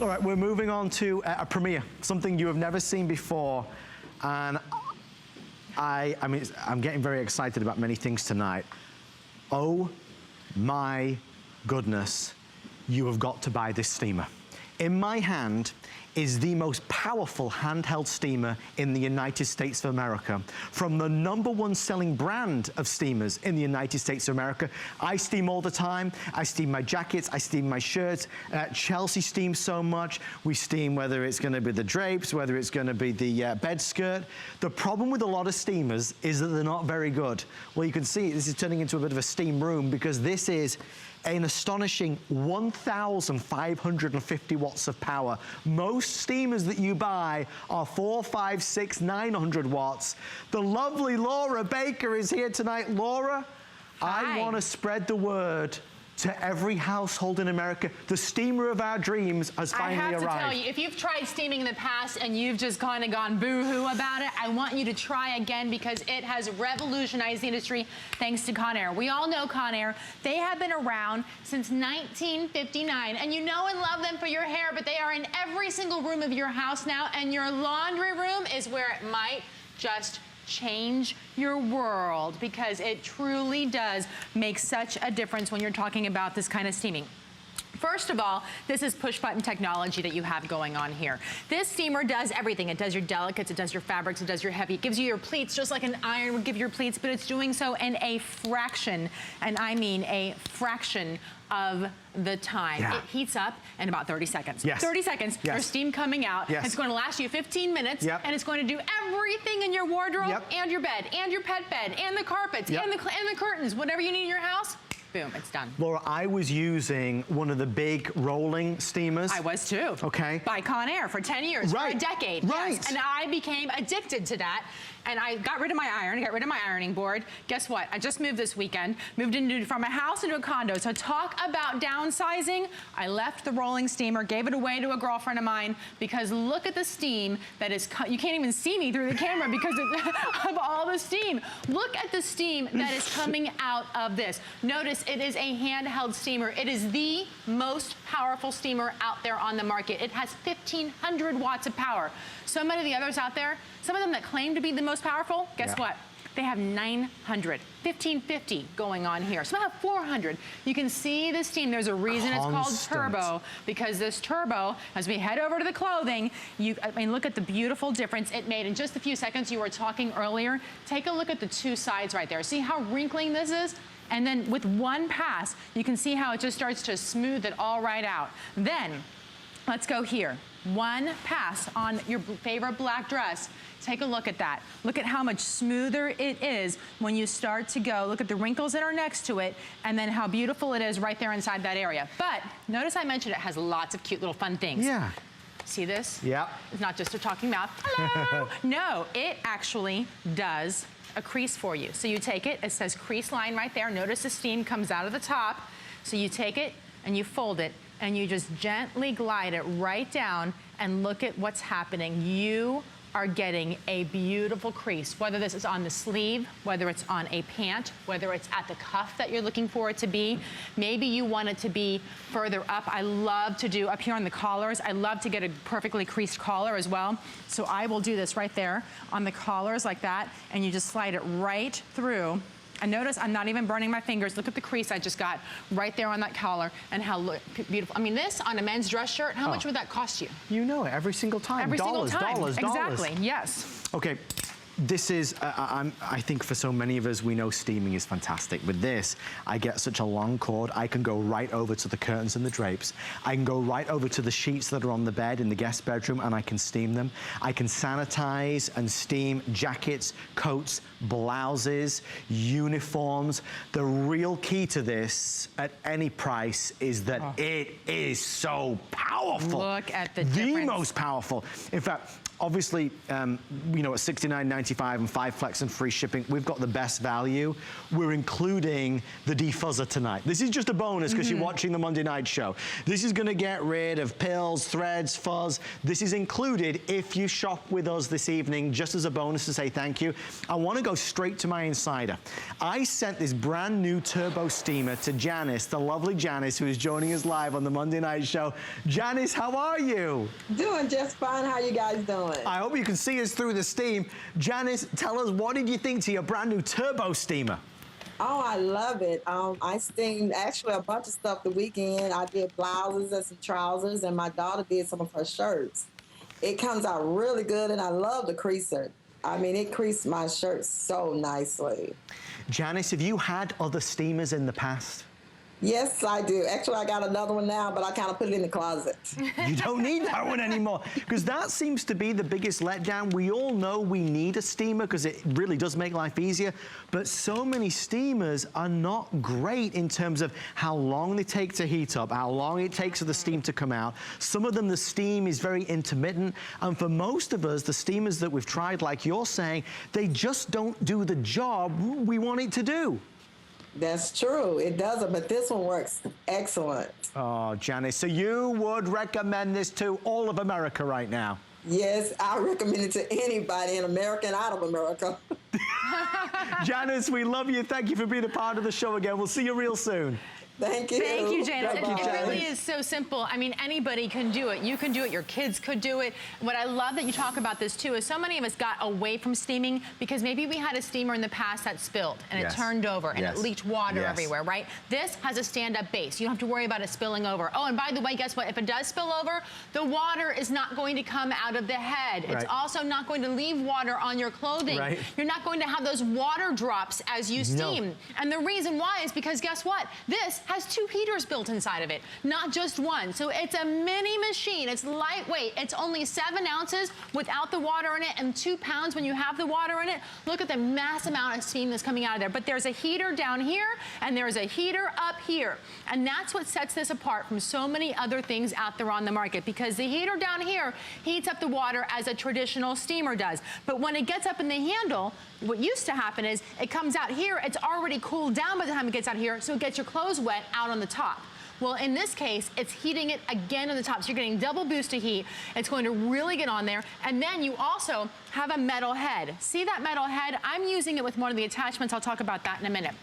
All right, we're moving on to a premiere, something you have never seen before. And I mean, I'm getting very excited about many things tonight. Oh my goodness, you have got to buy this steamer. In my hand is the most powerful handheld steamer in the United States of America. From the #1 selling brand of steamers in the United States of America. I steam all the time. I steam my jackets, I steam my shirts. Chelsea steams so much. We steam whether it's gonna be the drapes, whether it's gonna be the bed skirt. The problem with a lot of steamers is that they're not very good. Well, you can see this is turning into a bit of a steam room because this is an astonishing 1,550 watts of power. Most steamers that you buy are 400, 500, 600, 900 watts. The lovely Laura Baker is here tonight. Laura, hi. I want to spread the word to every household in America. The steamer of our dreams has finally arrived. I have to tell you, if you've tried steaming in the past and you've just kind of gone boo-hoo about it, I want you to try again because it has revolutionized the industry thanks to Conair. We all know Conair. They have been around since 1959, and you know and love them for your hair, but they are in every single room of your house now, and your laundry room is where it might just change your world because it truly does make such a difference when you're talking about this kind of steaming. First of all, this is push-button technology that you have going on here. This steamer does everything. It does your delicates, it does your fabrics, it does your heavy. It gives you your pleats just like an iron would give your pleats, but it's doing so in a fraction, and I mean a fraction of the time. Yeah. It heats up in about 30 seconds. Yes. 30 seconds, yes. there's steam coming out. Yes. It's going to last you 15 minutes, yep. and it's going to do everything in your wardrobe yep. and your bed and your pet bed and the carpets yep. and the curtains, whatever you need in your house. Boom, it's done. Laura, I was using one of the big rolling steamers. I was too. Okay. By Conair for 10 years, right. for a decade. Right. Yes. And I became addicted to that. And I got rid of my iron, got rid of my ironing board. Guess what? I just moved this weekend, moved from a house into a condo. So talk about downsizing. I left the rolling steamer, gave it away to a girlfriend of mine because look at the steam that is, you can't even see me through the camera because of all the steam. Look at the steam that is coming out of this. Notice it is a handheld steamer. It is the most powerful steamer out there on the market. It has 1,500 watts of power. So many of the others out there, some of them that claim to be the most powerful, guess what? They have 900, 1,550 going on here. Some have 400. You can see the steam. There's a reason it's called turbo, because this turbo, as we head over to the clothing, I mean, look at the beautiful difference it made in just a few seconds. You were talking earlier. Take a look at the two sides right there. See how wrinkling this is? And then with one pass, you can see how it just starts to smooth it all right out. Then, let's go here. One pass on your favorite black dress. Take a look at that. Look at how much smoother it is when you start to go. Look at the wrinkles that are next to it, and then how beautiful it is right there inside that area. But notice I mentioned it has lots of cute little fun things. Yeah. See this? Yeah. It's not just a talking mouth. Hello. No, it actually does a crease for you. So you take it, it says crease line right there. Notice the steam comes out of the top. So you take it and you fold it and you just gently glide it right down and look at what's happening. You are getting a beautiful crease, whether this is on the sleeve, whether it's on a pant, whether it's at the cuff that you're looking for it to be. Maybe you want it to be further up. I love to do up here on the collars. I love to get a perfectly creased collar as well. So I will do this right there on the collars like that, and you just slide it right through. And notice I'm not even burning my fingers. Look at the crease I just got right there on that collar and how beautiful. I mean, this on a men's dress shirt, how much would that cost you? You know it, every single time. Every single time. Dollars. Exactly, yes. Okay. This is, I think for so many of us, we know steaming is fantastic. With this, I get such a long cord. I can go right over to the curtains and the drapes. I can go right over to the sheets that are on the bed in the guest bedroom, and I can steam them. I can sanitize and steam jackets, coats, blouses, uniforms. The real key to this, at any price, is that it is so powerful. Look at the difference. The most powerful. In fact, obviously, you know, at $69.99, $19.95 and 5 flex and free shipping. We've got the best value. We're including the defuzzer tonight. This is just a bonus because you're watching the Monday night show. This is gonna get rid of pills, threads, fuzz. This is included if you shop with us this evening, just as a bonus to say thank you. I wanna go straight to my insider. I sent this brand new turbo steamer to Janice, the lovely Janice, who is joining us live on the Monday night show. Janice, how are you? Doing just fine. How you guys doing? I hope you can see us through the steam. Janice, tell us, what did you think to your brand new turbo steamer? Oh, I love it. I steamed actually a bunch of stuff the weekend. I did blouses and some trousers, and my daughter did some of her shirts. It comes out really good, and I love the creaser. I mean, it creased my shirt so nicely. Janice, have you had other steamers in the past? Yes, I do. Actually, I got another one now, but I kind of put it in the closet. You don't need that one anymore, because that seems to be the biggest letdown. We all know we need a steamer because it really does make life easier, but so many steamers are not great in terms of how long they take to heat up, how long it takes for the steam to come out. Some of them, the steam is very intermittent, and for most of us, the steamers that we've tried, like you're saying, they just don't do the job we want it to do. That's true. It doesn't, but this one works excellent. Oh, Janice, so you would recommend this to all of America right now? Yes, I recommend it to anybody in America and out of America. Janice, we love you. Thank you for being a part of the show again. We'll see you real soon. Thank you. Thank you, Janice. Bye-bye. It really is so simple. I mean, anybody can do it. You can do it. Your kids could do it. What I love that you talk about this, too, is so many of us got away from steaming because maybe we had a steamer in the past that spilled and it turned over and it leaked water everywhere, right? This has a stand-up base. You don't have to worry about it spilling over. Oh, and by the way, guess what? If it does spill over, the water is not going to come out of the head. It's also not going to leave water on your clothing. You're not going to have those water drops as you steam. And the reason why is because guess what? This has 2 heaters built inside of it, not just one. So it's a mini machine. It's lightweight. It's only 7 ounces without the water in it and 2 pounds when you have the water in it. Look at the mass amount of steam that's coming out of there. But there's a heater down here and there's a heater up here. And that's what sets this apart from so many other things out there on the market, because the heater down here heats up the water as a traditional steamer does. But when it gets up in the handle, what used to happen is it comes out here, it's already cooled down by the time it gets out here, so it gets your clothes wet out on the top. Well, in this case, it's heating it again on the top. So you're getting double boost of heat. It's going to really get on there. And then you also have a metal head. See that metal head? I'm using it with one of the attachments. I'll talk about that in a minute.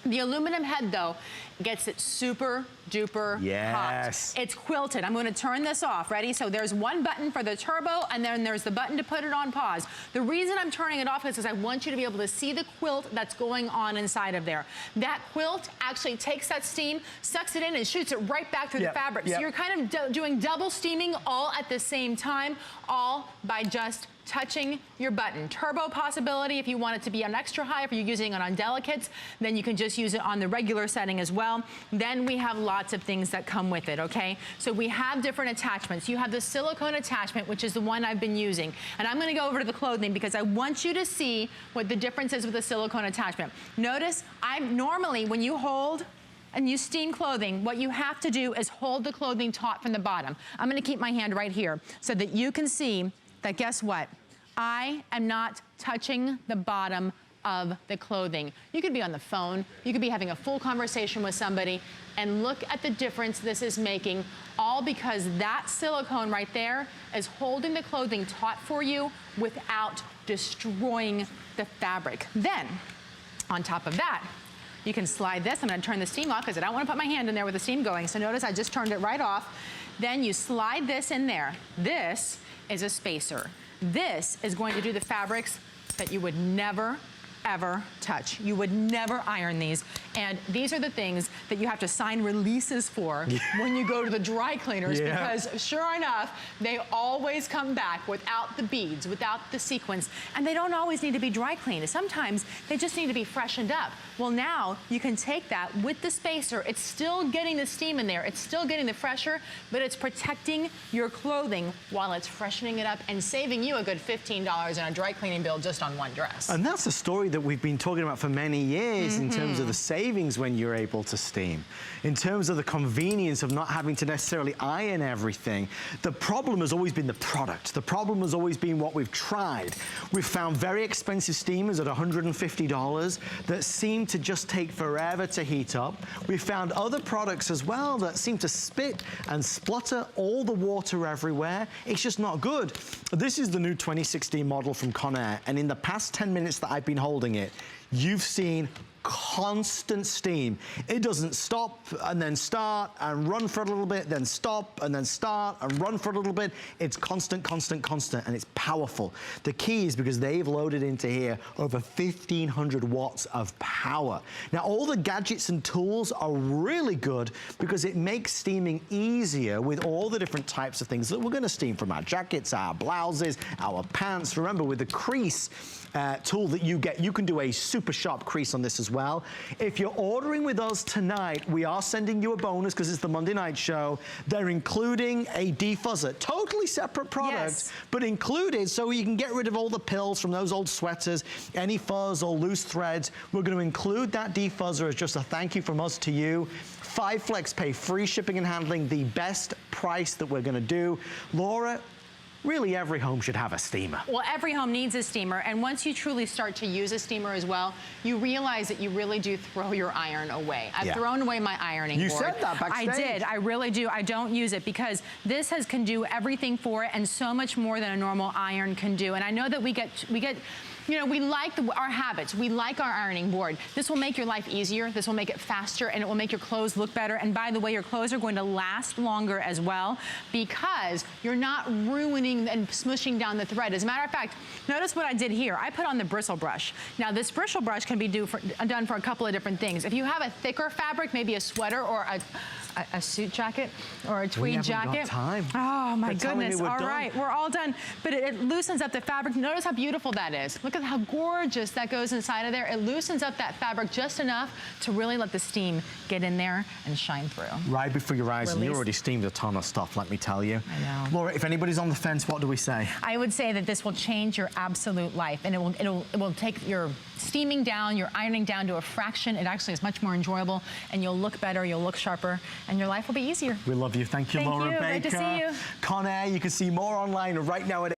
The aluminum head, though, gets it super duper hot. It's quilted. I'm going to turn this off. Ready? So there's one button for the turbo, and then there's the button to put it on pause. The reason I'm turning it off is because I want you to be able to see the quilt that's going on inside of there. That quilt actually takes that steam, sucks it in, and shoots it right back through the fabric. So you're kind of doing double steaming all at the same time, all by just touching your button. Turbo possibility if you want it to be on extra high. If you're using it on delicates, then you can just use it on the regular setting as well. Then we have lots of things that come with it, okay? So we have different attachments. You have the silicone attachment, which is the one I've been using. And I'm gonna go over to the clothing because I want you to see what the difference is with the silicone attachment. Notice, normally when you hold and you steam clothing, what you have to do is hold the clothing taut from the bottom. I'm gonna keep my hand right here so that you can see that guess what? I am not touching the bottom of the clothing. You could be on the phone, you could be having a full conversation with somebody, and look at the difference this is making, all because that silicone right there is holding the clothing taut for you without destroying the fabric. Then, on top of that, you can slide this. I'm gonna turn the steam off because I don't wanna put my hand in there with the steam going. So notice I just turned it right off. Then you slide this in there. This is a spacer. This is going to do the fabrics that you would never, ever touch. You would never iron these. And these are the things that you have to sign releases for when you go to the dry cleaners, because sure enough, they always come back without the beads, without the sequins. And they don't always need to be dry cleaned. Sometimes they just need to be freshened up. Well, now you can take that with the spacer. It's still getting the steam in there. It's still getting the fresher, but it's protecting your clothing while it's freshening it up and saving you a good $15 in a dry cleaning bill just on one dress. And that's a story that we've been talking about for many years in terms of the savings when you're able to steam, in terms of the convenience of not having to necessarily iron everything. The problem has always been the product. The problem has always been what we've tried. We've found very expensive steamers at $150 that seem to just take forever to heat up. We've found other products as well that seem to spit and splutter all the water everywhere. It's just not good. This is the new 2016 model from Conair, and in the past 10 minutes that I've been holding it, you've seen constant steam. It doesn't stop and then start and run for a little bit, then stop and then start and run for a little bit. It's constant, constant, constant, and it's powerful. The key is because they've loaded into here over 1,500 watts of power. Now, all the gadgets and tools are really good because it makes steaming easier with all the different types of things that we're gonna steam, from our jackets, our blouses, our pants. Remember, with the crease tool that you get, you can do a super sharp crease on this as well. If you're ordering with us tonight, we are sending you a bonus because it's the Monday night show. They're including a defuzzer, totally separate product, but included so you can get rid of all the pills from those old sweaters, any fuzz or loose threads. We're going to include that defuzzer as just a thank you from us to you. 5 flex pay, free shipping and handling, the best price that we're going to do. Laura, really every home should have a steamer. Well, every home needs a steamer, and once you truly start to use a steamer as well, you realize that you really do throw your iron away. I've thrown away my ironing board. You said that backstage. I did, I really do. I don't use it because this can do everything for it and so much more than a normal iron can do. And I know that we get you know, we like our habits. We like our ironing board. This will make your life easier. This will make it faster, and it will make your clothes look better. And by the way, your clothes are going to last longer as well because you're not ruining and smushing down the thread. As a matter of fact, notice what I did here. I put on the bristle brush. Now, this bristle brush can be done for a couple of different things. If you have a thicker fabric, maybe a sweater or a suit jacket or a tweed jacket. Got time. Oh my goodness, all done. right, we're all done. But it loosens up the fabric. Notice how beautiful that is. Look at how gorgeous that goes inside of there. It loosens up that fabric just enough to really let the steam get in there and shine through. Right before your eyes, and you already steamed a ton of stuff, let me tell you. I know. Laura, if anybody's on the fence, what do we say? I would say that this will change your absolute life, and it will take your steaming down, your ironing down to a fraction. It actually is much more enjoyable, and you'll look better, you'll look sharper, and your life will be easier. We love you. Thank you, Laura Baker. Great to see you. Conair, you can see more online right now at